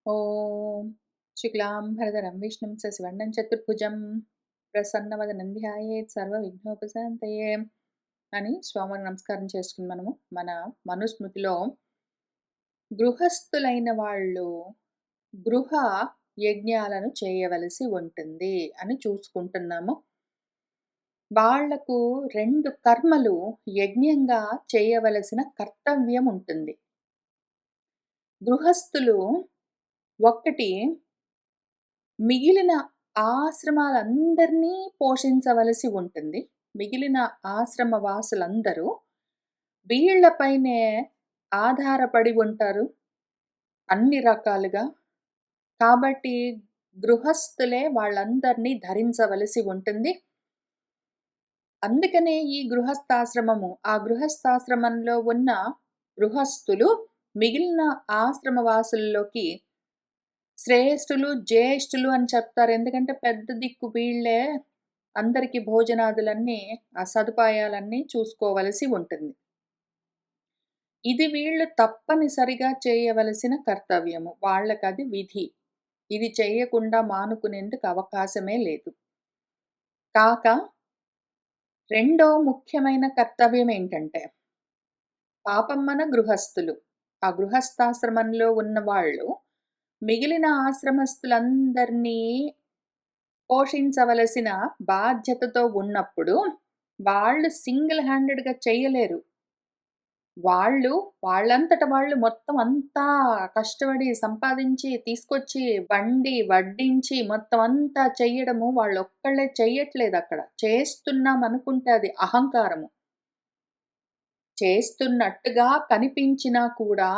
ఓం శుక్లాంబరధరం విష్ణుం శశివర్ణం చతుర్భుజం ప్రసన్నవదనం ధ్యాయేత్ సర్వవిఘ్నోపశాంతయే అని స్వామివారికి నమస్కారం చేసుకుని మనము మన మనుస్మృతిలో గృహస్థులైన వాళ్ళు గృహ యజ్ఞాలను చేయవలసి ఉంటుంది అని చూసుకుంటున్నాము. వాళ్లకు 2 కర్మలు యజ్ఞంగా చేయవలసిన కర్తవ్యం ఉంటుంది. గృహస్థులు ఒక్కటి మిగిలిన ఆశ్రమాలందరినీ పోషించవలసి ఉంటుంది. మిగిలిన ఆశ్రమ వాసులందరూ వీళ్ళపైనే ఆధారపడి ఉంటారు అన్ని రకాలుగా. కాబట్టి గృహస్థులే వాళ్ళందరినీ ధరించవలసి ఉంటుంది. అందుకనే ఈ గృహస్థాశ్రమము, ఆ గృహస్థాశ్రమంలో ఉన్న గృహస్థులు మిగిలిన ఆశ్రమవాసుల్లోకి శ్రేష్ఠులు, జ్యేష్ఠులు అని చెప్తారు. ఎందుకంటే పెద్ద దిక్కు వీళ్ళే అందరికి భోజనాదులన్నీ, ఆ సదుపాయాలన్నీ చూసుకోవలసి ఉంటుంది. ఇది వీళ్ళు తప్పనిసరిగా చేయవలసిన కర్తవ్యము. వాళ్ళకది విధి. ఇది చేయకుండా మానుకునేందుకు అవకాశమే లేదు. కాక రెండో ముఖ్యమైన కర్తవ్యం ఏంటంటే, పాపమ్మన గృహస్థులు, ఆ గృహస్థాశ్రమంలో ఉన్నవాళ్ళు మిగిలిన ఆశ్రమస్తులందరినీ పోషించవలసిన బాధ్యతతో ఉన్నప్పుడు వాళ్ళు సింగిల్ హ్యాండెడ్‌గా చేయలేరు. వాళ్ళంతట వాళ్ళు మొత్తం అంతా కష్టపడి సంపాదించి, తీసుకొచ్చి, వండి, వడ్డించి మొత్తం అంతా చెయ్యడము వాళ్ళొక్కళ్ళే చెయ్యట్లేదక్కడ. చేస్తున్నామనుకుంటే అది అహంకారము. చేస్తున్నట్టుగా కనిపించినా కూడా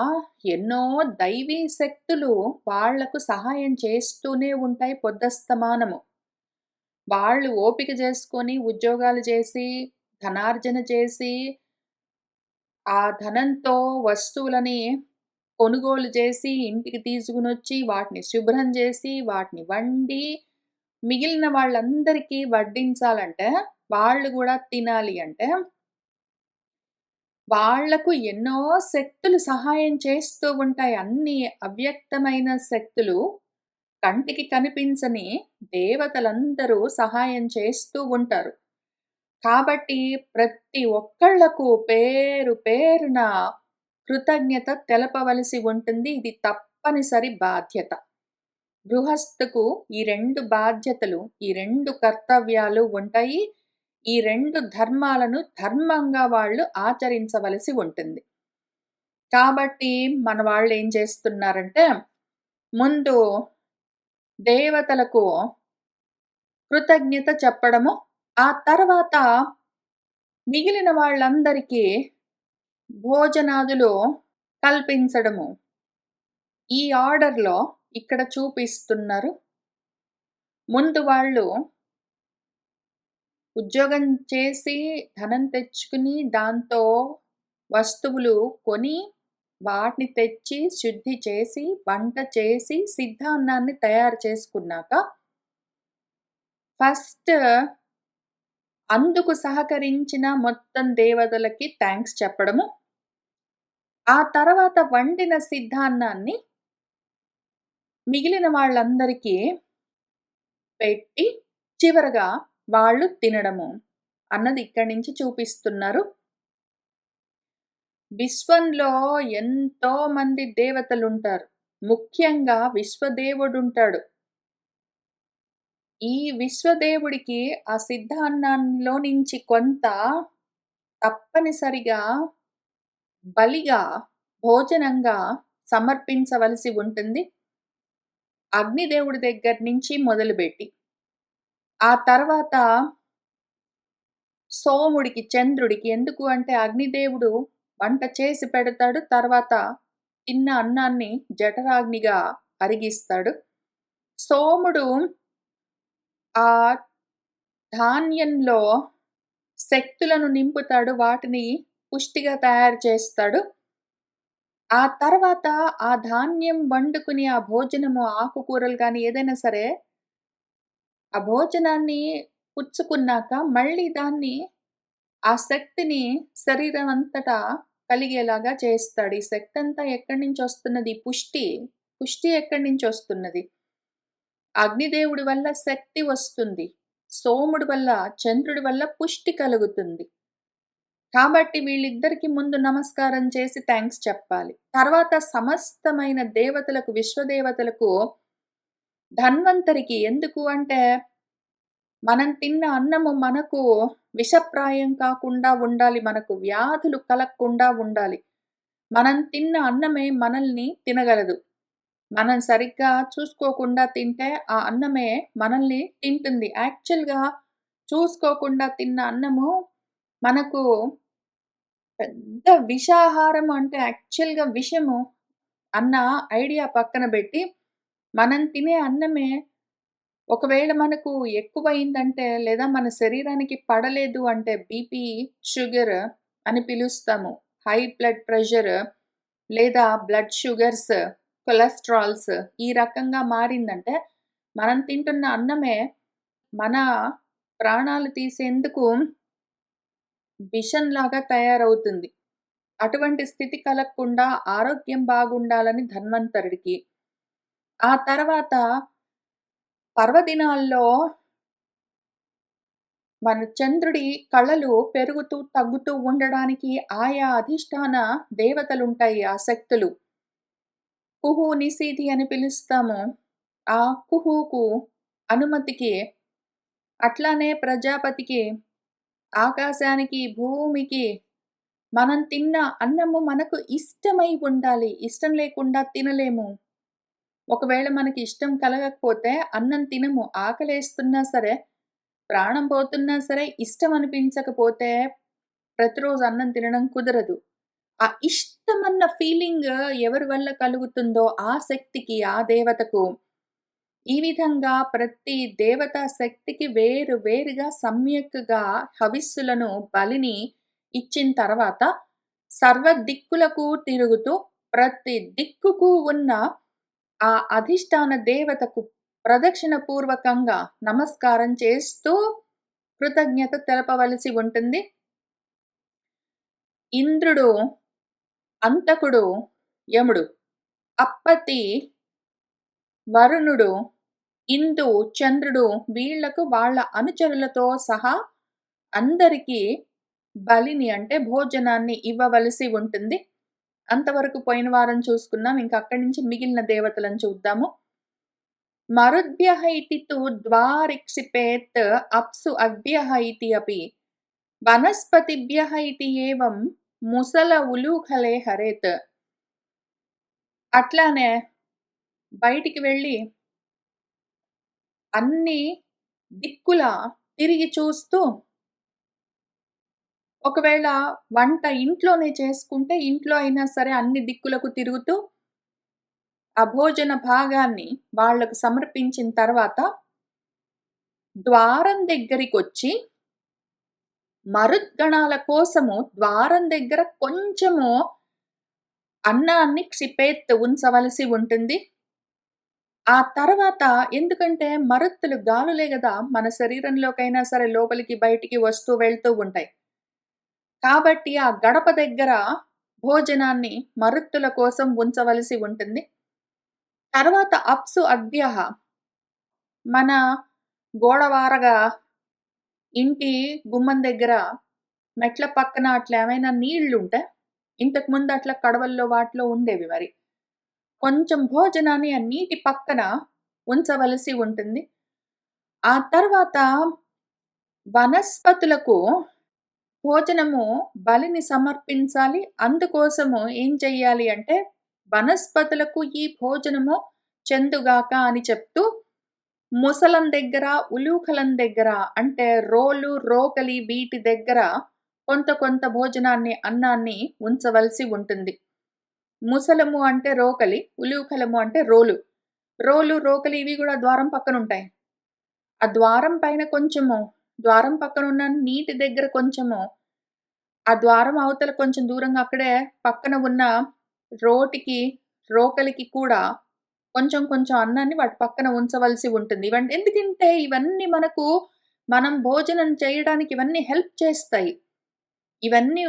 ఎన్నో దైవీ శక్తులు వాళ్లకు సహాయం చేస్తూనే ఉంటాయి పొద్దస్తమానము. వాళ్ళు ఓపిక చేసుకొని ఉద్యోగాలు చేసి, ధనార్జన చేసి, ఆ ధనంతో వస్తువులని కొనుగోలు చేసి, ఇంటికి తీసుకొనొచ్చి, వాటిని శుభ్రం చేసి, వాటిని వండి, మిగిలిన వాళ్ళందరికీ వడ్డించాలంటే, వాళ్ళు గూడా తినాలి అంటే వాళ్లకు ఎన్నో శక్తులు సహాయం చేస్తూ ఉంటాయి. అన్ని అవ్యక్తమైన శక్తులు, కంటికి కనిపించని దేవతలందరూ సహాయం చేస్తూ ఉంటారు. కాబట్టి ప్రతి ఒక్కళ్ళకు పేరు పేరున కృతజ్ఞత తెలపవలసి ఉంటుంది. ఇది తప్పనిసరి బాధ్యత. గృహస్థుకు ఈ 2 బాధ్యతలు, ఈ 2 కర్తవ్యాలు ఉంటాయి. ఈ 2 ధర్మాలను ధర్మంగా వాళ్ళు ఆచరించవలసి ఉంటుంది. కాబట్టి మన వాళ్ళేం చేస్తున్నారంటే, ముందు దేవతలకు కృతజ్ఞత చెప్పడము, ఆ తర్వాత మిగిలిన వాళ్ళందరికీ భోజనాదులు కల్పించడము. ఈ ఆర్డర్‌లో ఇక్కడ చూపిస్తున్నారు. ముందు వాళ్ళు ఉద్యోగం చేసి, ధనం తెచ్చుకుని, దాంతో వస్తువులు కొని, వాటిని తెచ్చి, శుద్ధి చేసి, వంట చేసి, సిద్ధాన్నాన్ని తయారు చేసుకున్నాక, ఫస్ట్ అందుకు సహకరించిన మొత్తం దేవతలకి థాంక్స్ చెప్పడము. ఆ తర్వాత వండిన సిద్ధాన్నాన్ని మిగిలిన వాళ్ళందరికీ పెట్టి, చివరగా వాళ్ళు తినడము అన్నది ఇక్కడి నుంచి చూపిస్తున్నారు. విశ్వంలో ఎంతో మంది దేవతలుంటారు. ముఖ్యంగా విశ్వదేవుడుంటాడు. ఈ విశ్వదేవుడికి ఆ సిద్ధాన్నంలో నుంచి కొంత తప్పనిసరిగా బలిగా, భోజనంగా సమర్పించవలసి ఉంటుంది. అగ్నిదేవుడి దగ్గర నుంచి మొదలుపెట్టి, ఆ తర్వాత సోముడికి, చంద్రుడికి. ఎందుకు అంటే అగ్నిదేవుడు వంట చేసి పెడతాడు. తర్వాత తిన్న అన్నాన్ని జఠరాగ్నిగా అరిగిస్తాడు. సోముడు ఆ ధాన్యంలో శక్తులను నింపుతాడు. వాటిని పుష్టిగా తయారు చేస్తాడు. ఆ తర్వాత ఆ ధాన్యం వండుకుని, ఆ భోజనము ఆకుకూరలు గాని ఏదైనా సరే, ఆ భోజనాన్ని పుచ్చుకున్నాక మళ్ళీ దాన్ని, ఆ శక్తిని శరీరం అంతటా కలిగేలాగా చేస్తాడు. ఈ శక్తంతా ఎక్కడి నుంచొస్తున్నది? పుష్టి. పుష్టి ఎక్కడి నుంచొస్తున్నది? అగ్నిదేవుడి వల్ల శక్తి వస్తుంది. సోముడి వల్ల, చంద్రుడి వల్ల పుష్టి కలుగుతుంది. కాబట్టి వీళ్ళిద్దరికి ముందు నమస్కారం చేసి థాంక్స్ చెప్పాలి. తర్వాత సమస్తమైన దేవతలకు, విశ్వదేవతలకు, ధన్వంతరికి ఎందుకు అంటే, మనం తిన్న అన్నము మనకు విషప్రాయం కాకుండా ఉండాలి. మనకు వ్యాధులు కలగకుండా ఉండాలి. మనం తిన్న అన్నమే మనల్ని తినగలదు. మనం సరిగ్గా చూసుకోకుండా తింటే ఆ అన్నమే మనల్ని తింటుంది. యాక్చువల్‌గా చూసుకోకుండా తిన్న అన్నము మనకు పెద్ద విషాహారం అంటే యాక్చువల్‌గా విషము అన్న ఐడియా పక్కన బెట్టి, మనం తినే అన్నమే ఒకవేళ మనకు ఎక్కువయిందంటే, లేదా మన శరీరానికి పడలేదు అంటే బీపీ, షుగర్ అని పిలుస్తాము. హై బ్లడ్ ప్రెషర్ లేదా బ్లడ్ షుగర్స్, కొలెస్ట్రాల్స్ ఈ రకంగా మారిందంటే, మనం తింటున్న అన్నమే మన ప్రాణాలు తీసేందుకు విషంలాగా తయారవుతుంది. అటువంటి స్థితి కలగకుండా ఆరోగ్యం బాగుండాలని ధన్వంతరుడికి. ఆ తర్వాత పర్వదినాల్లో మన చంద్రుడి కళలు పెరుగుతూ, తగ్గుతూ ఉండడానికి ఆయా అధిష్టాన దేవతలుంటాయి. ఆ శక్తులు. కుహు, నిశీథి అని పిలుస్తాము. ఆ కుహుకు, అనుమతికి, అట్లానే ప్రజాపతికి, ఆకాశానికి, భూమికి మనం తిన్న అన్నము మనకు ఇష్టమై ఉండాలి. ఇష్టం లేకుండా తినలేము. ఒకవేళ మనకి ఇష్టం కలగకపోతే అన్నం తినము. ఆకలేస్తున్నా సరే, ప్రాణం పోతున్నా సరే, ఇష్టం అనిపించకపోతే ప్రతిరోజు అన్నం తినడం కుదరదు. ఆ ఇష్టమన్న ఫీలింగ్ ఎవరి వల్ల కలుగుతుందో ఆ శక్తికి, ఆ దేవతకు, ఈ విధంగా ప్రతి దేవతా శక్తికి వేరు వేరుగా సమ్యక్‌గా హవిస్సులను, బలిని ఇచ్చిన తర్వాత సర్వ దిక్కులకు తిరుగుతూ ప్రతి దిక్కుకు ఉన్న ఆ అధిష్టాన దేవతకు ప్రదక్షిణ పూర్వకంగా నమస్కారం చేస్తూ కృతజ్ఞత తెలపవలసి ఉంటుంది. ఇంద్రుడు, అంతకుడు, యముడు, అప్పతి, వరుణుడు, ఇందు, చంద్రుడు వీళ్ళకు వాళ్ళ అనుచరులతో సహా అందరికీ బలిని అంటే భోజనాన్ని ఇవ్వవలసి ఉంటుంది. అంతవరకు పోయిన వారం చూసుకున్నాం. ఇంక అక్కడి నుంచి మిగిలిన దేవతలను చూద్దాము. మరుద్భ్యః ఇతి తు ద్వారిక్షిపేత్ అప్సు అద్భ్యః ఇతి అపి వనస్పతిభ్యః ఇతి ఏవం ముసల ఉలూఖలే హరేత్. అట్లానే బయటికి వెళ్ళి అన్ని దిక్కులా తిరిగి చూస్తూ ఒకవేళ వంట ఇంట్లోనే చేసుకుంటే ఇంట్లో అయినా సరే అన్ని దిక్కులకు తిరుగుతూ ఆ భోజన భాగాన్ని వాళ్ళకు సమర్పించిన తర్వాత ద్వారం దగ్గరికొచ్చి మరుద్గణాల కోసము ద్వారం దగ్గర కొంచెము అన్నాన్ని క్షిపేత్ ఉంచవలసి ఉంటుంది. ఆ తర్వాత ఎందుకంటే మరుత్తులు గాలులే గదా! మన శరీరంలోకైనా సరే లోపలికి, బయటికి వస్తూ వెళ్తూ ఉంటాయి. కాబట్టి ఆ గడప దగ్గర భోజనాన్ని మరుత్తుల కోసం ఉంచవలసి ఉంటుంది. తర్వాత అప్సు అద్భ్యః మన గోడవారగా ఇంటి గుమ్మం దగ్గర మెట్ల పక్కన అట్లా ఏమైనా నీళ్లుంటే, ఇంతకుముందు అట్లా కడవల్లో వాటిలో ఉండేవి మరి. కొంచెం భోజనాన్ని ఆ నీటి పక్కన ఉంచవలసి ఉంటుంది. ఆ తర్వాత వనస్పతులకు భోజనము బలిని సమర్పించాలి. అందుకోసము ఏం చెయ్యాలి అంటే, వనస్పతులకు ఈ భోజనము చెందుగాక అని చెప్తూ, ముసలం దగ్గర, ఉలూఖలం దగ్గర అంటే రోలు, రోకలి వీటి దగ్గర కొంత కొంత భోజనాన్ని, అన్నాన్ని ఉంచవలసి ఉంటుంది. ముసలము అంటే రోకలి, ఉలూఖలము అంటే రోలు. రోలు, రోకలి ఇవి గూడా ద్వారం పక్కనుంటాయి. ఆ ద్వారం పైన కొంచెము, ద్వారం పక్కనున్న నీటి దగ్గర కొంచెము, ఆ ద్వారం అవతల కొంచెం దూరంగా అక్కడే పక్కన ఉన్న రోటికి, రోకలికి కూడా కొంచెం కొంచెం అన్నాన్ని వాటి పక్కన ఉంచవలసి ఉంటుంది. ఎందుకంటే ఇవన్నీ మనకు మనం భోజనం చేయడానికి ఇవన్నీ హెల్ప్ చేస్తాయి. ఇవన్నీ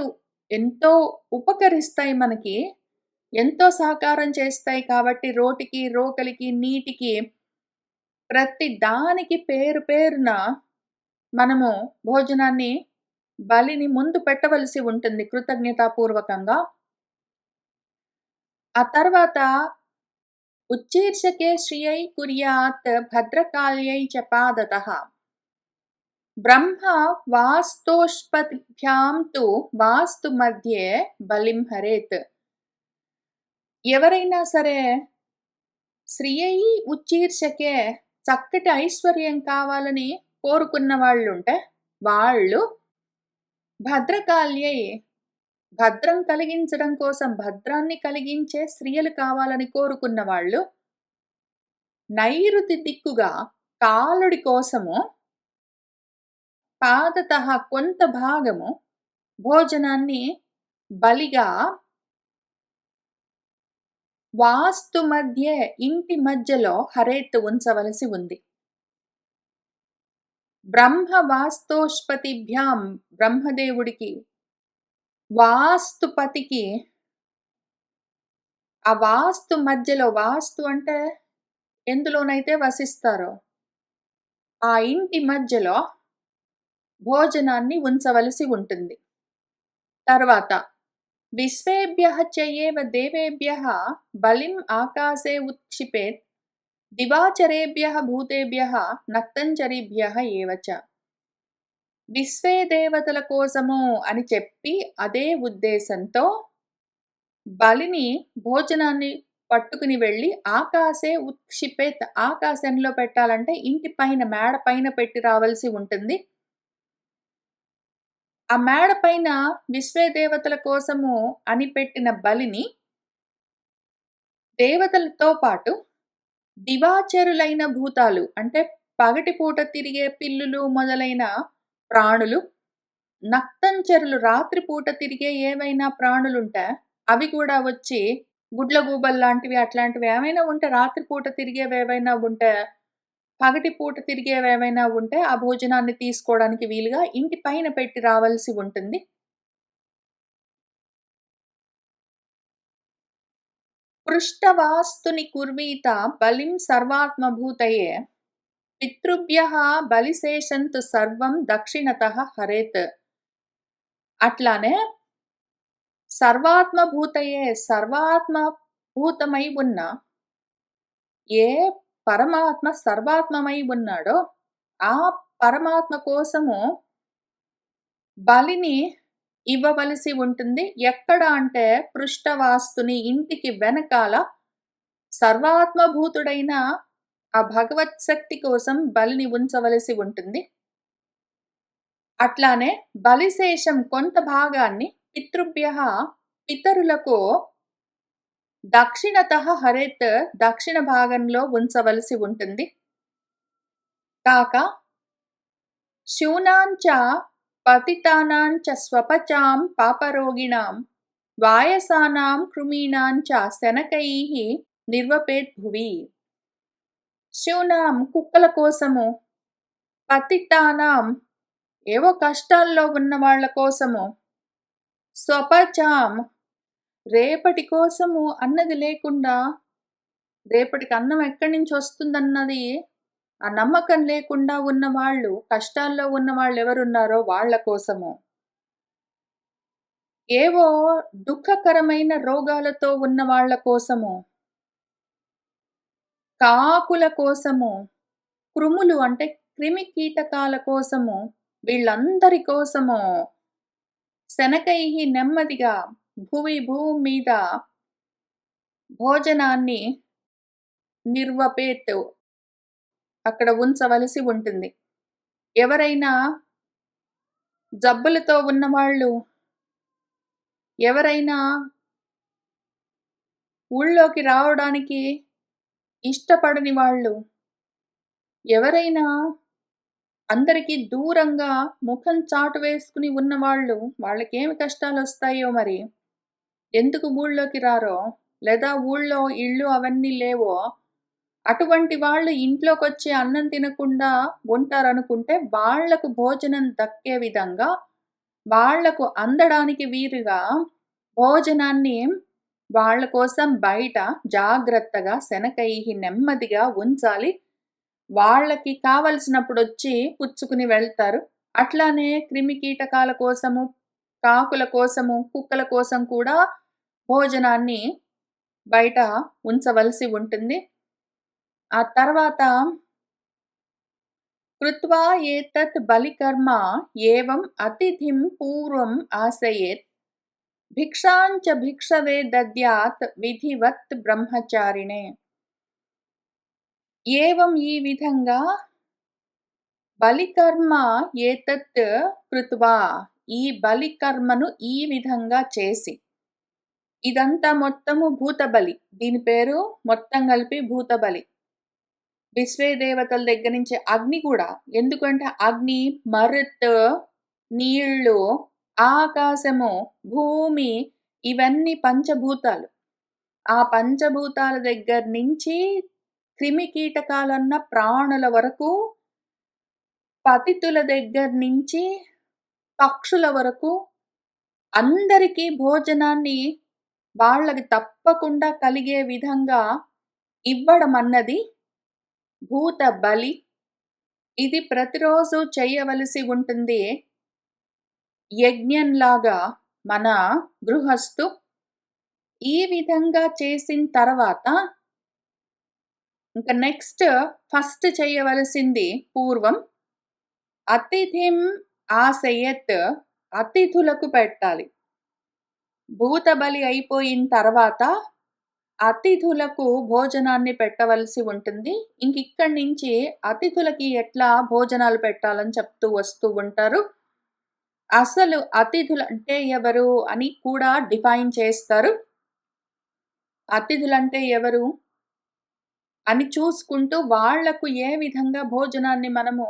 ఎంతో ఉపకరిస్తాయి మనకి. ఎంతో సహకారం చేస్తాయి కాబట్టి రోటికి, రోకలికి, నీటికి ప్రతి దానికి పేరు పేరున మనము భోజనాన్ని బలిని ముందు పెట్టవలసి ఉంటుంది కృతజ్ఞతాపూర్వకంగా. ఆ తర్వాత ఉచ్చీర్షకే శ్రియై కుర్యాత్ భద్రకాళ్యై చ పాదతః. బ్రహ్మ వాస్తోష్పతిభ్యాం తు వాస్తు మధ్యే బలిం హరేత్. ఎవరైనా సరే శ్రియై ఉచ్చీర్షకే చక్కటి ఐశ్వర్యం కావాలని కోరుకున్న వాళ్ళుంటే వాళ్ళు భద్రకాళ్యై భద్రం కలిగించడం కోసం భద్రాన్ని కలిగించే స్త్రీలు కావాలని కోరుకున్న వాళ్ళు నైరుతి దిక్కుగా కాలుడి కోసము పాదతః కొంత భాగము భోజనాన్ని బలిగా వాస్తు మధ్యే ఇంటి మధ్యలో హరేత్ ఉంచవలసి ఉంది. బ్రహ్మ వాస్తోష్పతిభ్యాం బ్రహ్మదేవుడికి వాస్తుపతికి ఆ వాస్తు మధ్యలో వాస్తు అంటే ఎందులోనైతే వసిస్తారో ఆ ఇంటి మధ్యలో భోజనాన్ని ఉంచవలసి ఉంటుంది. తర్వాత విశ్వేభ్యః చ ఏవ దేవేభ్యః బలిం ఆకాశే ఉత్క్షిపేత్ దివాచరేభ్యః భూతేభ్యః నక్తంచరిభ్యః ఏవ చ. విశ్వే దేవతల కోసము అని చెప్పి అదే ఉద్దేశంతో బలిని భోజనాన్ని పట్టుకుని వెళ్ళి ఆకాశే ఉత్క్షిపేత్ ఆకాశంలో పెట్టాలంటే ఇంటి పైన మేడ పైన పెట్టి రావాల్సి ఉంటుంది. ఆ మేడ పైన విశ్వే దేవతల కోసము అని పెట్టిన బలిని దేవతలతో పాటు దివాచరులైన భూతాలు అంటే పగటిపూట తిరిగే పిల్లులు మొదలైన ప్రాణులు, నక్తంచరులు రాత్రిపూట తిరిగే ఏవైనా ప్రాణులుంటే అవి కూడా వచ్చి గుడ్లగూబల్లాంటివి అట్లాంటివి ఏమైనా ఉంటే రాత్రిపూట తిరిగేవేవైనా ఉంటే పగటిపూట తిరిగేవేవైనా ఉంటే ఆ భోజనాన్ని తీసుకోవడానికి వీలుగా ఇంటి పైన పెట్టి రావాల్సి ఉంటుంది. పృష్టవాస్తుని కుర్వీత బలిం సర్వాత్మభూతయే పితృభ్యః బలిశేషంతు సర్వం దక్షిణతః హరేత్. అట్లానే సర్వాత్మభూతయే సర్వాత్మభూతమై ఉన్న ఏ పరమాత్మ సర్వాత్మమై ఉన్నాడో ఆ పరమాత్మ కోసము బలిని ఇవ్వవలసి ఉంటుంది. ఎక్కడ అంటే పృష్టవాస్తుని ఇంటికి వెనకాల సర్వాత్మభూతుడైన ఆ భగవత్ శక్తి కోసం బలిని ఉంచవలసి ఉంటుంది. అట్లానే బలిశేషం కొంత భాగాన్ని పితృభ్యః పితరులకు దక్షిణతః హరేత్ దక్షిణ భాగంలో ఉంచవలసి ఉంటుంది. కాక శూనాంచ పతితానాంచ స్వపచాం పాపరోగిణాం వాయసానాం కృమీణాంచ శనకైః నిర్వపేత్ భువి. శూనాం కుక్కల కోసము, పతితానాం ఏవో కష్టాల్లో ఉన్న వాళ్ళ కోసము, స్వపచాం రేపటి కోసము అన్నది లేకుండా రేపటికి అన్నం ఎక్కడి నుంచి వస్తుందన్నది ఆ నమ్మకం లేకుండా ఉన్న వాళ్ళు, కష్టాల్లో ఉన్న వాళ్ళు ఎవరున్నారో వాళ్ళ కోసము, ఏవో దుఃఖకరమైన రోగాలతో ఉన్న వాళ్ళ కోసము, కాకుల కోసము, క్రిములు అంటే క్రిమి కీటకాల కోసము, వీళ్ళందరి కోసము శనకైహి నెమ్మదిగా భూమి మీద భోజనాన్ని నిర్వపేత్ అక్కడ ఉంచవలసి ఉంటుంది. ఎవరైనా జబ్బులతో ఉన్నవాళ్ళు, ఎవరైనా ఊళ్ళోకి రావడానికి ఇష్టపడని వాళ్ళు, ఎవరైనా అందరికీ దూరంగా ముఖం చాటు వేసుకుని ఉన్నవాళ్ళు, వాళ్ళకేమి కష్టాలొస్తాయో మరి, ఎందుకు ఊళ్ళోకి రారో, లేదా ఊళ్ళో ఇళ్ళు అవన్నీ లేవో, అటువంటి వాళ్ళు ఇంట్లోకొచ్చి అన్నం తినకుండా ఉంటారనుకుంటే వాళ్లకు భోజనం దక్కే విధంగా, వాళ్లకు అందడానికి వీలుగా భోజనాన్ని వాళ్ళ కోసం బయట జాగ్రత్తగా శనకైహి నెమ్మదిగా ఉంచాలి. వాళ్ళకి కావలసినప్పుడొచ్చి పుచ్చుకుని వెళ్తారు. అట్లానే క్రిమికీటకాల కోసము, కాకుల కోసము, కుక్కల కోసం కూడా భోజనాన్ని బయట ఉంచవలసి ఉంటుంది. ఆ తర్వాత కృత్వా ఏతత్ బలికర్మ ఏవం అతిథిం పూర్వం ఆసయేత్ భిక్షాంచ భిక్షవే దద్యాత్ విధివత్ బ్రహ్మచారిణే. ఏవం ఈ విధంగా బలికర్మ ఏతత్ కృత్వా ఈ బలికర్మను ఈ విధంగా చేసి, ఇదంతా మొత్తము భూతబలి. దీని పేరు మొత్తం కలిపి భూతబలి. విశ్వే దేవతల దగ్గర నుంచి అగ్ని కూడా. ఎందుకంటే అగ్ని, మరుత్, నీళ్ళు, ఆకాశము, భూమి ఇవన్నీ పంచభూతాలు. ఆ పంచభూతాల దగ్గర నుంచి క్రిమికీటకాలన్న ప్రాణుల వరకు, పతితుల దగ్గర నుంచి పక్షుల వరకు అందరికీ భోజనాన్ని వాళ్ళకి తప్పకుండా కలిగే విధంగా ఇవ్వడం అన్నది భూత బలి. ఇది ప్రతిరోజు చేయవలసి ఉంటుంది. యజ్ఞంలాగా మన గృహస్థు ఈ విధంగా చేసిన తర్వాత ఇంక నెక్స్ట్ ఫస్ట్ చేయవలసింది పూర్వం అతిథిం ఆసయత్ అతిథులకు పెట్టాలి. భూతబలి అయిపోయిన తర్వాత అతిథులకు భోజనాన్ని పెట్టవలసి ఉంటుంది. ఇక్కడి నుంచి అతిథులకి ఎట్లా భోజనాలు పెట్టాలని చెప్తూ వస్తూ ఉంటారు. అసలు అతిథులంటే ఎవరు అని కూడా డిఫైన్ చేస్తారు. అతిథులంటే ఎవరు అని చూసుకుంటూ వాళ్లకు ఏ విధంగా భోజనాన్ని మనము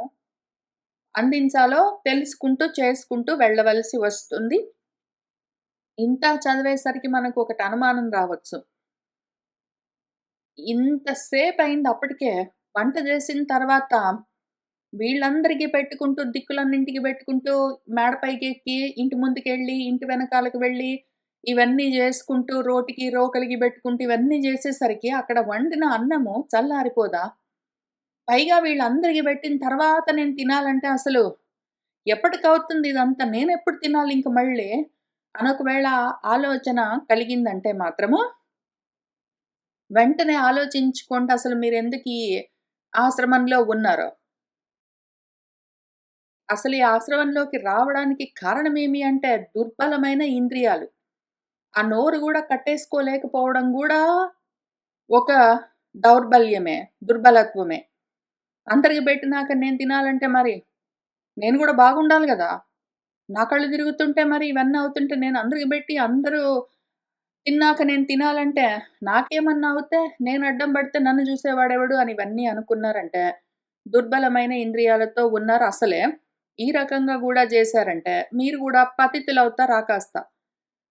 అందించాలో తెలుసుకుంటూ చేసుకుంటూ వెళ్ళవలసి వస్తుంది. ఇంత చదివేసరికి మనకు ఒకటి అనుమానం రావచ్చు. ఇంతసేపు అయింది అప్పటికే. వంట చేసిన తర్వాత వీళ్ళందరికీ పెట్టుకుంటూ, దిక్కులన్నింటికి పెట్టుకుంటూ, మేడపైకి ఎక్కి, ఇంటి ముందుకెళ్ళి, ఇంటి వెనకాలకు వెళ్ళి, ఇవన్నీ చేసుకుంటూ, రోటికి, రోకలికి పెట్టుకుంటూ, ఇవన్నీ చేసేసరికి అక్కడ వండిన అన్నము చల్లారిపోదా? పైగా వీళ్ళందరికీ పెట్టిన తర్వాత నేను తినాలంటే అసలు ఎప్పటికవుతుంది ఇదంతా? నేనెప్పుడు తినాలి ఇంక మళ్ళీ? అని ఒకవేళ ఆలోచన కలిగిందంటే మాత్రము వెంటనే ఆలోచించుకోండి అసలు మీరెందుకు ఈ ఆశ్రమంలో ఉన్నారో. అసలు ఈ ఆశ్రమంలోకి రావడానికి కారణమేమి అంటే దుర్బలమైన ఇంద్రియాలు. ఆ నోరు గూడా కట్టేసుకోలేకపోవడం గూడా ఒక దౌర్బల్యమే, దుర్బలత్వమే. అందరికి పెట్టినాక నేను తినాలంటే మరి నేను గూడా బాగుండాలి గదా! నా కళ్ళు తిరుగుతుంటే మరి ఇవన్నీ అవుతుంటే నేను అందరికి బెట్టి అందరూ తిన్నాక నేను తినాలంటే నాకేమన్నా అవుతే నేను అడ్డం పడితే నన్ను చూసేవాడెవడు అని ఇవన్నీ అనుకున్నారంటే దుర్బలమైన ఇంద్రియాలతో ఉన్నారు అసలే. ఈ రకంగా గూడా చేశారంటే మీరు గూడా పతితులవుతారా కాస్త.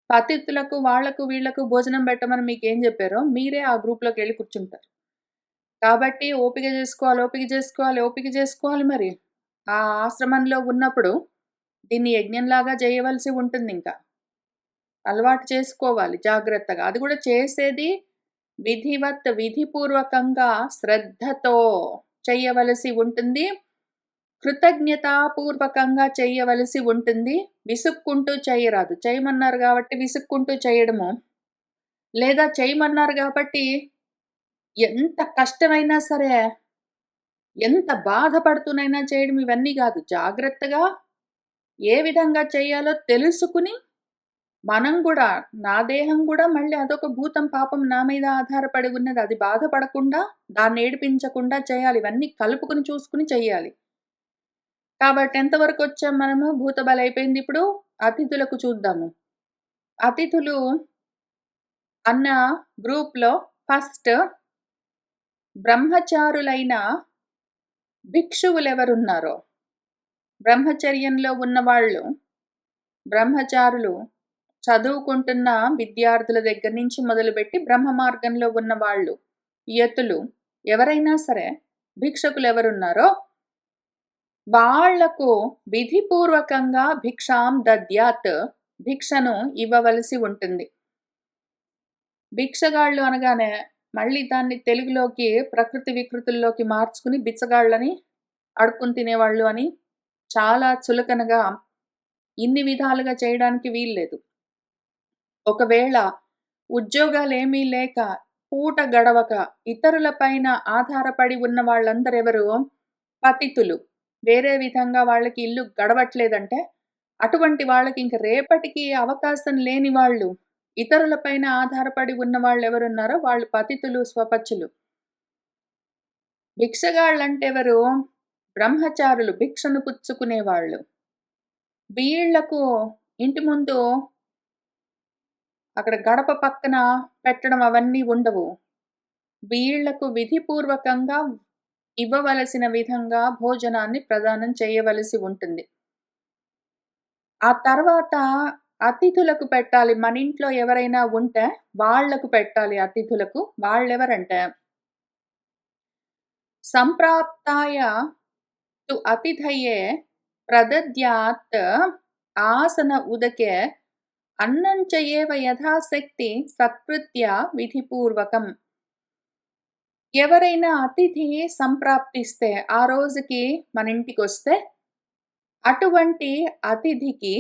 పతితులకు వాళ్ళకు వీళ్ళకు భోజనం పెట్టమని మీకేం చెప్పారో మీరే ఆ గ్రూప్‌లోకెళ్ళి కూర్చుంటారు. కాబట్టి ఓపిక జేసుకోవాలి, ఓపిక జేసుకోవాలి, ఓపిక జేసుకోవాలి మరి. ఆ ఆశ్రమంలో ఉన్నప్పుడు దీన్ని యజ్ఞంలాగా చేయవలసి ఉంటుందింక. అలవాటు చేసుకోవాలి జాగ్రత్తగా. అది గూడా చేసేది విధివత్ విధిపూర్వకంగా శ్రద్ధతో చెయ్యవలసి ఉంటుంది. కృతజ్ఞతాపూర్వకంగా చెయ్యవలసి ఉంటుంది. విసుక్కుంటూ చెయ్యరాదు. చేయమన్నారు గాబట్టి విసుక్కుంటూ చేయడము, లేదా చేయమన్నారు గాబట్టి ఎంత కష్టమైనా సరే, ఎంత బాధపడుతూనైనా చేయడం ఇవన్నీ గాదు. జాగ్రత్తగా ఏ విధంగా చేయాలో తెలుసుకుని మనం గూడా నా దేహం గూడా మళ్ళీ అదొక భూతం పాపం నా మీద ఆధారపడి ఉన్నది. అది బాధపడకుండా, దాన్నేడిపించకుండా చేయాలి. ఇవన్నీ కలుపుకొని చూసుకొని చెయ్యాలి. కాబట్టి ఎంతవరకొచ్చాం మనము? భూతబలయిపోయింది. ఇప్పుడు అతిథులకు చూద్దాము. అతిథులు అన్న గ్రూప్‌లో ఫస్ట్ బ్రహ్మచారులైన భిక్షువులెవరున్నారో, బ్రహ్మచర్యంలో ఉన్నవాళ్ళు, బ్రహ్మచారులు చదువుకుంటున్న విద్యార్థుల దగ్గర నుంచి మొదలుపెట్టి బ్రహ్మ మార్గంలో ఉన్నవాళ్ళు, యతులు ఎవరైనా సరే భిక్షకులెవరున్నారో వాళ్లకు విధిపూర్వకంగా భిక్షాం దద్యాత్ భిక్షను ఇవ్వవలసి ఉంటుంది. భిక్షగాళ్ళు అనగానే మళ్ళీ దాన్ని తెలుగులోకి ప్రకృతి వికృతుల్లోకి మార్చుకుని బిచ్చగాళ్ళని, అడుక్కుని తినేవాళ్ళు అని చాలా చులకనగా ఇన్ని విధాలుగా చేయడానికి వీల్లేదు. ఒకవేళ ఉద్యోగాలేమీ లేక, పూట గడవక, ఇతరుల పైన ఆధారపడి ఉన్న వాళ్ళందరెవరు? పతితులు. వేరే విధంగా వాళ్ళకి ఇల్లు గడవట్లేదంటే, అటువంటి వాళ్ళకి ఇంక రేపటికి అవకాశం లేని వాళ్ళు, ఇతరుల పైన ఆధారపడి ఉన్న వాళ్ళెవరున్నారో వాళ్ళు పతితులు, స్వపచ్చులు. భిక్షగాళ్ళంటే ఎవరు? బ్రహ్మచారులు, భిక్షను పుచ్చుకునేవాళ్ళు. వీళ్ళకు ఇంటి ముందు అక్కడ గడప పక్కన పెట్టడం అవన్నీ ఉండవు. వీళ్లకు విధిపూర్వకంగా ఇవ్వవలసిన విధంగా భోజనాన్ని ప్రదానం చేయవలసి ఉంటుంది. ఆ తర్వాత అతిథులకు పెట్టాలి. మనింట్లో ఎవరైనా ఉంటే వాళ్లకు పెట్టాలి అతిథులకు. వాళ్ళెవరంటే సంప్రాప్తాయ తు అతిథయే ప్రదద్యాత్ ఆసన ఉదకే అన్నంచ ఏవ యథాశక్తి సత్కృత్య విధిపూర్వకం. ఎవరైనా అతిథి సంప్రాప్తిస్తే ఆ రోజుకి మన ఇంటికొస్తే అటువంటి అతిథికి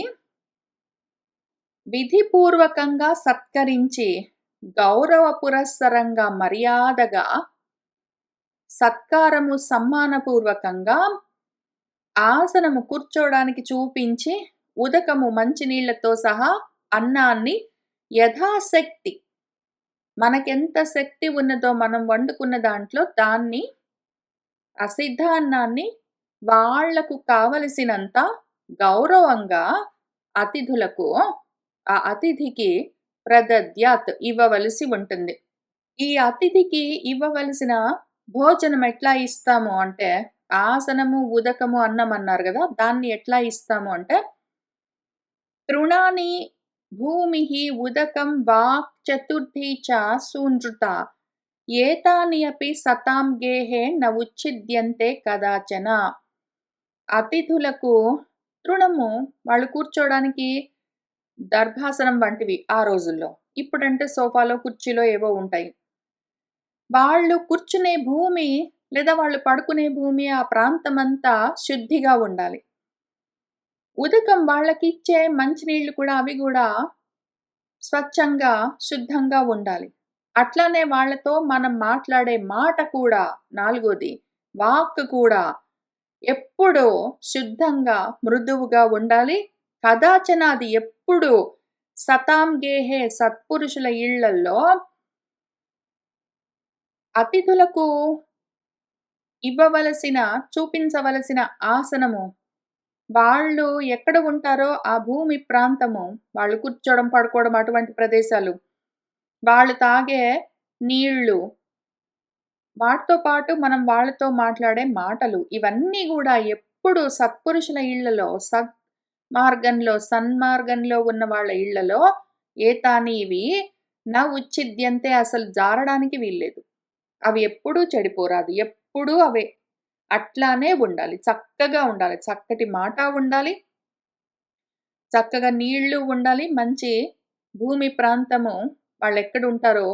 విధిపూర్వకంగా సత్కరించి గౌరవ పురస్సరంగా మర్యాదగా సత్కారము సమ్మానపూర్వకంగా ఆసనము కూర్చోడానికి చూపించి ఉదకము మంచినీళ్లతో సహా అన్నాన్ని యథాశక్తి మనకెంత శక్తి ఉన్నదో మనం వండుకున్న దాంట్లో దాన్ని ఆ సిద్ధాన్నాన్ని వాళ్లకు కావలసినంత గౌరవంగా అతిథులకు ఆ అతిథికి ప్రదద్యాత్ ఇవ్వవలసి ఉంటుంది. ఈ అతిథికి ఇవ్వవలసిన భోజనం ఎట్లా ఇస్తాము అంటే ఆసనము ఉదకము అన్నం అన్నారు కదా, దాన్ని ఎట్లా ఇస్తాము అంటే తృణాని భూమిః ఉదకం వాక్ చతుర్థీ చ సూనృత ఏతాని అపి సతాం గేహే న ఉచ్ఛిద్యంతే కదాచన. అతిథులకు తృణము వాళ్ళు కూర్చోడానికి దర్భాసనం వంటివి ఆ రోజుల్లో. ఇప్పుడంటే సోఫాలో కుర్చీలో ఏవో ఉంటాయి. వాళ్ళు కూర్చునే భూమి లేదా వాళ్ళు పడుకునే భూమి ఆ ప్రాంతమంతా శుద్ధిగా ఉండాలి. ఉదకం వాళ్ళకిచ్చే మంచినీళ్లు కూడా అవి కూడా స్వచ్ఛంగా, శుద్ధంగా ఉండాలి. అట్లానే వాళ్ళతో మనం మాట్లాడే మాట కూడా నాలుగోది వాక్ కూడా ఎప్పుడూ శుద్ధంగా, మృదువుగా ఉండాలి. కదాచన అది ఎప్పుడు సతాం గేహే సత్పురుషుల ఇళ్లల్లో అతిథులకు ఇవ్వవలసిన, చూపించవలసిన ఆసనము వాళ్ళు ఎక్కడ ఉంటారో ఆ భూమి ప్రాంతము, వాళ్ళు కూర్చోవడం, పడుకోవడం అటువంటి ప్రదేశాలు, వాళ్ళు తాగే నీళ్లు, వాటితో పాటు మనం వాళ్ళతో మాట్లాడే మాటలు ఇవన్నీ కూడా ఎప్పుడు సత్పురుషుల ఇళ్లలో, మార్గంలో, సన్మార్గంలో ఉన్న వాళ్ళ ఇళ్లలో ఏతాని ఇవి నా ఉచ్ఛిద్యంతే అసలు జారడానికి వీల్లేదు. అవి ఎప్పుడూ చెడిపోరాదు. ఎప్పుడూ అవే అట్లానే ఉండాలి. చక్కగా ఉండాలి. చక్కటి మాట ఉండాలి. చక్కగా నీళ్లు ఉండాలి. మంచి భూమి ప్రాంతము, వాళ్ళెక్కడుంటారో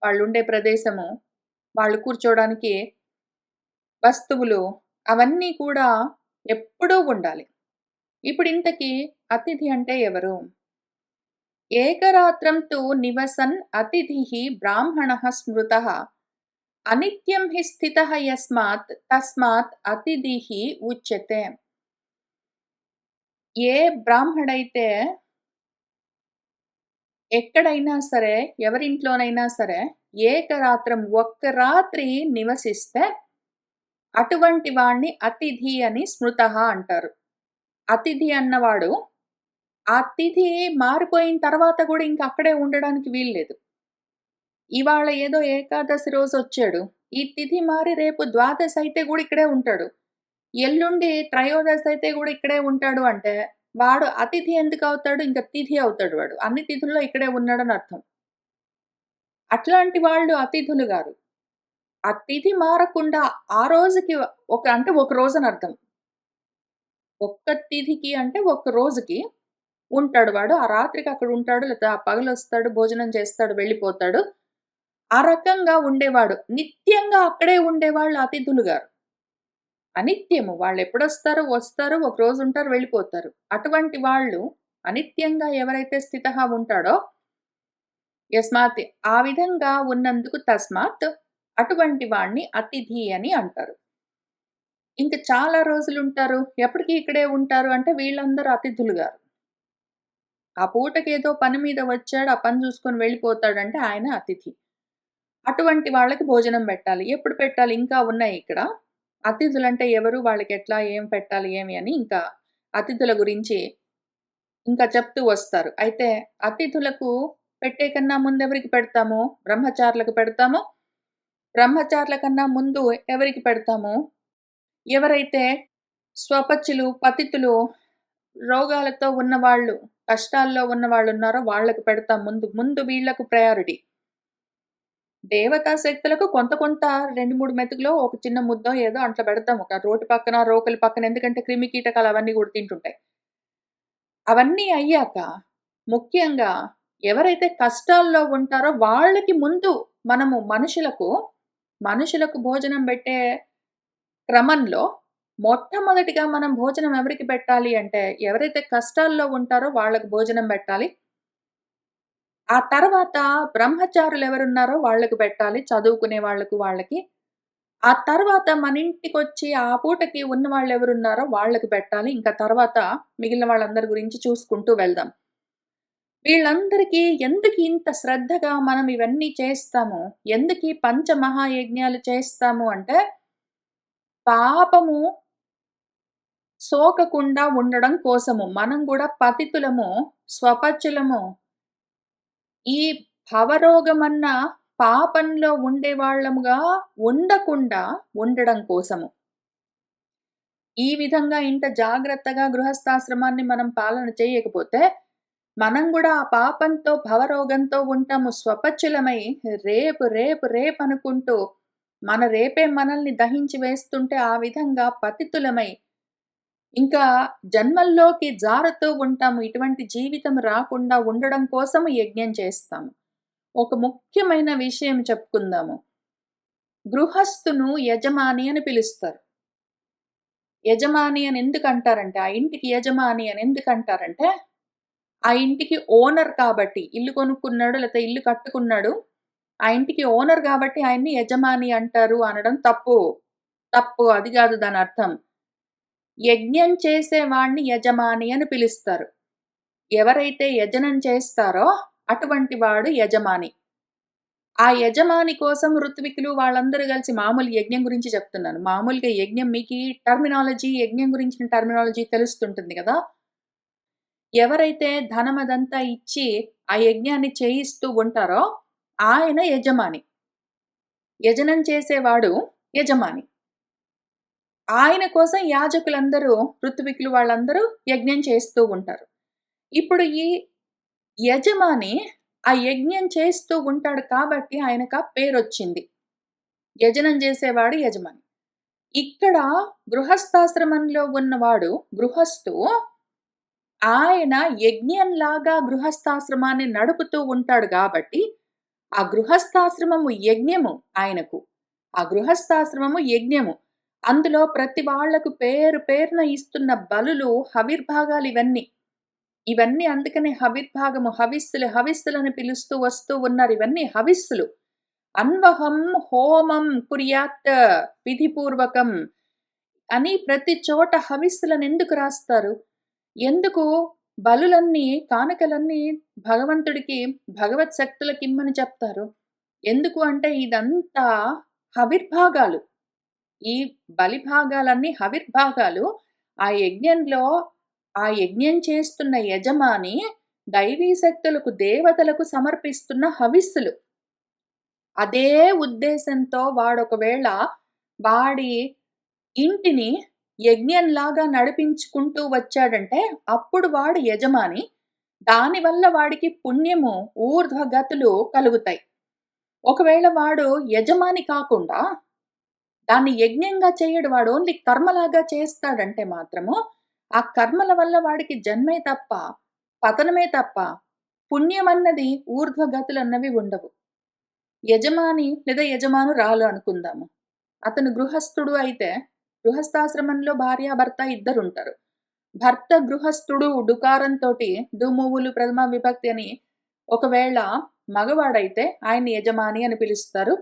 వాళ్ళుండే ప్రదేశము, వాళ్ళు కూర్చోడానికి వస్తువులు అవన్నీ కూడా ఎప్పుడూ ఉండాలి. ఇప్పుడు ఇంతకీ అతిథి అంటే ఎవరు? ఏకరాత్రం తు నివసన్ అతిథిః బ్రాహ్మణః స్మృతః అనిత్యం హి స్థితః యస్మాత్ తస్మాత్ అతిథిః ఉచ్యతే. ఏ బ్రాహ్మడైతే ఎక్కడైనా సరే, ఎవరింట్లోనైనా సరే ఏకరాత్రం ఒక్క రాత్రి నివసిస్తే అటువంటి వాణ్ణి అతిథి అని స్మృతః అంటారు. అతిథి అన్నవాడు ఆ తిథి మారిపోయిన తర్వాత కూడా ఇంక అక్కడే ఉండడానికి వీల్లేదు. ఇవాళ ఏదో ఏకాదశి రోజు వచ్చాడు. ఈ తిథి మారి రేపు ద్వాదశి అయితే కూడా ఇక్కడే ఉంటాడు. ఎల్లుండి త్రయోదశి అయితే కూడా ఇక్కడే ఉంటాడు అంటే వాడు అతిథి ఎందుకు అవుతాడు? ఇంక తిథి అవుతాడు వాడు. అన్ని తిథుల్లో ఇక్కడే ఉన్నాడని అర్థం. అట్లాంటి వాళ్ళు అతిథులు గారు. ఆ తిథి మారకుండా ఆ రోజుకి ఒక రోజని అర్థం. ఒక్క తిథికి అంటే ఒక్క రోజుకి ఉంటాడు వాడు. ఆ రాత్రికి అక్కడ ఉంటాడు. లేతే ఆ పగలొస్తాడు, భోజనం చేస్తాడు, వెళ్ళిపోతాడు. ఆ రకంగా ఉండేవాడు. నిత్యంగా అక్కడే ఉండేవాళ్ళు అతిథులు గారు. అనిత్యము. వాళ్ళెప్పుడొస్తారో వస్తారు, ఒక రోజుంటారు, వెళ్ళిపోతారు. అటువంటి వాళ్ళు అనిత్యంగా ఎవరైతే స్థితః ఉంటాడో యస్మాత్ ఆ విధంగా ఉన్నందుకు తస్మాత్ అటువంటి వాడిని అతిథి అని అంటారు. ఇంక చాలా రోజులుంటారు. ఎప్పటికి ఇక్కడే ఉంటారు అంటే వీళ్ళందరూ అతిథులు గారు. ఆ పూటకేదో పని మీద వచ్చాడు, ఆ పని చూసుకొని వెళ్ళిపోతాడంటే ఆయన అతిథి. అటువంటి వాళ్ళకి భోజనం పెట్టాలి. ఎప్పుడు పెట్టాలి? ఇంకా ఉన్నాయి ఇక్కడ. అతిథులంటే ఎవరు? వాళ్ళకెట్లా? ఏం పెట్టాలి? ఏమి అని ఇంకా అతిథుల గురించి ఇంకా చెప్తూ వస్తారు. అయితే అతిథులకు పెట్టే కన్నా ముందెవరికి పెడతాము? బ్రహ్మచారులకు పెడతాము. బ్రహ్మచారుల కన్నా ముందు ఎవరికి పెడతాము? ఎవరైతే స్వపచ్చులు, పతితులు, రోగాలతో ఉన్నవాళ్ళు, కష్టాల్లో ఉన్నవాళ్ళున్నారో వాళ్ళకి పెడతాం ముందు. ముందు వీళ్ళకు ప్రయారిటీ. దేవతా శక్తులకు కొంత కొంత 2, 3 మెతుకులో ఒక చిన్న ముద్దో ఏదో అట్లా పెడతాం. ఒక రోటి పక్కన, రోకలి పక్కన ఎందుకంటే క్రిమి కీటకాలు అవన్నీ కూడా తింటుంటాయి. అవన్నీ అయ్యాక ముఖ్యంగా ఎవరైతే కష్టాల్లో ఉంటారో వాళ్ళకి ముందు మనము మనుషులకు భోజనం పెట్టే క్రమంలో మొట్టమొదటిగా మనం భోజనం ఎవరికి పెట్టాలి అంటే ఎవరైతే కష్టాల్లో ఉంటారో వాళ్ళకి భోజనం పెట్టాలి. ఆ తర్వాత బ్రహ్మచారులెవరున్నారో వాళ్ళకి పెట్టాలి. చదువుకునే వాళ్ళకి. ఆ తర్వాత మన ఇంటికొచ్చి ఆ పూటకి ఉన్నవాళ్ళెవరున్నారో వాళ్ళకి పెట్టాలి. ఇంకా తర్వాత మిగిలిన వాళ్ళందరి గురించి చూసుకుంటూ వెళ్దాం. వీళ్ళందరికీ ఎందుకు ఇంత శ్రద్ధగా మనం ఇవన్నీ చేస్తాము? ఎందుకీ పంచమహాయజ్ఞాలు చేస్తాము అంటే, పాపము సోకకుండా ఉండడం కోసము. మనం గూడా పతితులము, స్వపచ్చులము. ఈ భవరోగమన్న పాపంలో ఉండేవాళ్ళముగా ఉండకుండా ఉండడం కోసము. ఈ విధంగా ఇంత జాగ్రత్తగా గృహస్థాశ్రమాన్ని మనం పాలన చేయకపోతే, మనం గూడా ఆ పాపంతో, భవరోగంతో ఉంటాము. స్వపచ్చులమై రేపనుకుంటూ మన రేపే మనల్ని దహించి వేస్తుంటే, ఆ విధంగా పతితులమై ఇంకా జన్మల్లోకి జారుతూ ఉంటాము. ఇటువంటి జీవితం రాకుండా ఉండడం కోసం యజ్ఞం చేస్తాము. ఒక ముఖ్యమైన విషయం చెప్పుకుందాము. గృహస్థును యజమాని అని పిలుస్తారు. యజమాని అని ఎందుకంటారంటే, ఆ ఇంటికి యజమాని అని ఎందుకంటారంటే, ఆ ఇంటికి ఓనర్ కాబట్టి, ఇల్లు కొనుక్కున్నాడు లేతే ఇల్లు కట్టుకున్నాడు. ఆ ఇంటికి ఓనర్ గాబట్టి ఆయన్ని యజమాని అంటారు అనడం తప్పు. తప్పు. అది గాదు దానర్థం. యజ్ఞం చేసేవాడిని యజమాని అని పిలుస్తారు. ఎవరైతే యజనం చేస్తారో అటువంటి వాడు యజమాని. ఆ యజమాని కోసం ఋత్వికులు వాళ్ళందరూ కలిసి మామూలు యజ్ఞం గురించి చెప్తున్నాను. మామూలుగా యజ్ఞం మీకీ యజ్ఞం గురించిన టర్మినాలజీ తెలుస్తుంటుంది గదా! ఎవరైతే ధనమదంతా ఇచ్చి ఆ యజ్ఞాన్ని చేయిస్తూ ఉంటారో ఆయన యజమాని. యజనం చేసేవాడు యజమాని. ఆయన కోసం యాజకులందరూ, ఋత్వికులు వాళ్ళందరూ యజ్ఞం చేస్తూ ఉంటారు. ఇప్పుడు ఈ యజమాని ఆ యజ్ఞం చేస్తూ ఉంటాడు కాబట్టి ఆయనకా పేరొచ్చింది. యజనం చేసేవాడు యజమాని. ఇక్కడ గృహస్థాశ్రమంలో ఉన్నవాడు గృహస్థు. ఆయన యజ్ఞంలాగా గృహస్థాశ్రమాన్ని నడుపుతూ ఉంటాడు గాబట్టి, ఆ గృహస్థాశ్రమము యజ్ఞము ఆయనకు. ఆ గృహస్థాశ్రమము యజ్ఞము. అందులో ప్రతి వాళ్ళకు పేరు పేరున ఇస్తున్న బలులు, హవిర్భాగాలివన్నీ. ఇవన్నీ అందుకనే హవిర్భాగము, హవిస్సులని పిలుస్తూ వస్తూ ఉన్నారు. ఇవన్నీ హవిస్సులు. అన్వహం హోమం కుర్యాత్ విధిపూర్వకం అని ప్రతి చోట హవిస్సులనెందుకు రాస్తారు? ఎందుకు బలులన్నీ, కానుకలన్నీ భగవంతుడికి, భగవత్ శక్తులకిమ్మని చెప్తారు? ఎందుకు అంటే ఇదంతా హవిర్భాగాలు. ఈ బలిభాగాలన్నీ హవిర్భాగాలు. ఆ యజ్ఞంలో ఆ యజ్ఞం చేస్తున్న యజమాని దైవీ శక్తులకు, దేవతలకు సమర్పిస్తున్న హవిస్సులు. అదే ఉద్దేశంతో వాడొకవేళ వాడి ఇంటిని యజ్ఞంలాగా నడిపించుకుంటూ వచ్చాడంటే, అప్పుడు వాడు యజమాని. దానివల్ల వాడికి పుణ్యము, ఊర్ధ్వగతులు కలుగుతాయి. ఒకవేళ వాడు యజమాని కాకుండా, దాన్ని యజ్ఞంగా చెయ్యడు. వాడు ఓన్లీ కర్మలాగా చేస్తాడంటే మాత్రము, ఆ కర్మల వల్ల వాడికి జన్మే తప్ప, పతనమే తప్ప పుణ్యమన్నది ఊర్ధ్వగతులన్నవి ఉండవు. యజమాని లేదా యజమానురాలు అనుకుందాము. అతను గృహస్థుడు అయితే గృహస్థాశ్రమంలో భార్యాభర్త ఇద్దరుంటారు. భర్త గృహస్థుడు డుకారంతోటి దుమువులు ప్రథమ విభక్తి అని ఒకవేళ మగవాడైతే ఆయన్ని యజమాని అని పిలుస్తారు.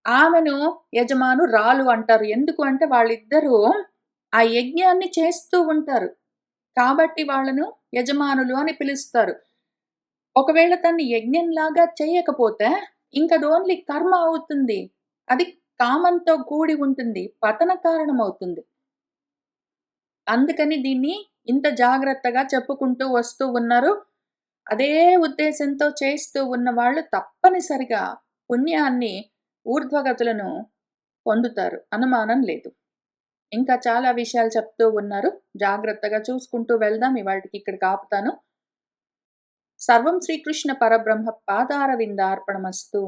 ఆమెను యజమానురాలు అంటారు. ఎందుకు అంటే వాళ్ళిద్దరూ ఆ యజ్ఞాన్ని చేస్తూ ఉంటారు. కాబట్టి వాళ్ళను యజమానులు అని పిలుస్తారు. ఒకవేళ తను యజ్ఞంలాగా చేయకపోతే ఇంకది ఓన్లీ కర్మ అవుతుంది. అది కామంతో కూడి ఉంటుంది. పతన కారణమవుతుంది. అందుకని దీన్ని ఇంత జాగ్రత్తగా చెప్పుకుంటూ వస్తూ ఉన్నారు. అదే ఉద్దేశంతో చేస్తూ ఉన్నవాళ్ళు తప్పనిసరిగా పుణ్యాన్ని, ఊర్ధ్వగతులను పొందుతారు. అనుమానం లేదు. ఇంకా చాలా విషయాలు చెప్తూ ఉన్నారు. జాగ్రత్తగా చూసుకుంటూ వెళ్దాం. ఇవాల్టికి ఇక్కడికి ఆపుతాను. సర్వం శ్రీకృష్ణ పరబ్రహ్మ పాదారవిందార్పణమస్తు.